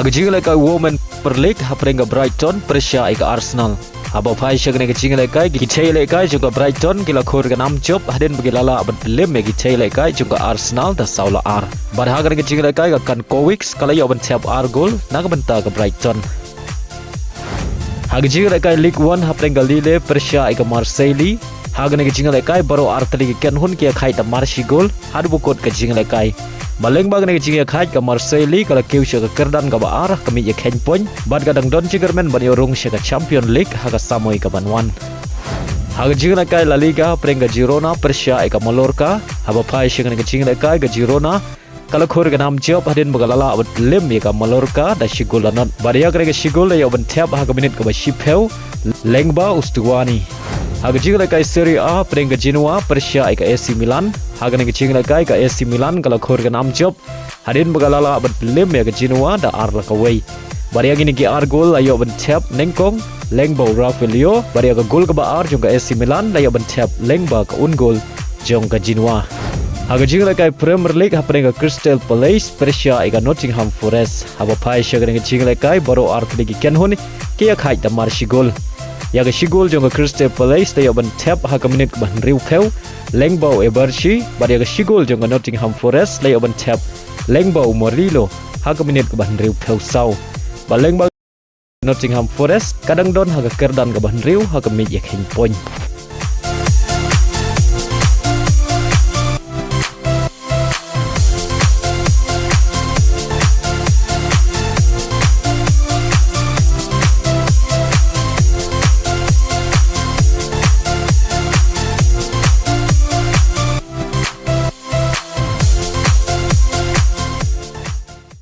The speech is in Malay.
Haga jingle kai Women League haprenga Brighton Persia ika Arsenal. Aba pai shagne ke jingle kai gitele kai juga Brighton gila Khur ke Jingjop haden bagi lala abad lem me gitele kai juga Arsenal da saula ar. Bar haga ke jingle kai kan Kowiks kala yo ban tap ar gol naga benta ke Brighton. Haga jingle kai League 1 haprenga Lille Persia ika Marseille. Haga ke jingle kai baru arteli ke ken hun kia khai da marshi gol hadu bukot ke jingle kai. Baleng bag negi jingle khai ke Marseille kala kiu ke kerdan ka baar kami ye ken point bad kadang don jigermen ban yo Rung ke Champion League haga samoi ka banwan. Haga jingle kai La Liga prenga Girona Persia ika Mallorca haba pai shagne ke jingle kai ke Girona kala Khur ke Jingjop haden bagalala abad lem ye ka Mallorca da shigol anot baria ke shigol yo ban tap haga minit ke ba shipeu lengba ustuwani. Haga jingle kai Serie A prenga Genoa Persia ika AC Milan. Haga negi jingle kai ka AC Milan kala Khur ke Jingjop haden bagalala abad lem ye ka Genoa da ar la kawai. Baria gini ki ar gol ayo ban tap nengkong lengba Rafaelio baria ka gol ka ba ar jong ka AC Milan ayo ban tap lengba ka un gol jong ka Genoa. Haga jingle kai Premier League haprenga Crystal Palace Persia ika Nottingham Forest. Haba pai shaga negi jingle kai baro ar ligi ken honi kia khai da mar shigol. Ya ke shigol jong Crystal Palace da ban tap ha minit ban riu peu lengbau ebershi bar ya ke shigol jong Nottingham Forest da ban tap lengbau Morilo ha minit ban riu peu sau ba lengbau Nottingham Forest kadang don ha kerdan ke ban riu ha mit ya king point.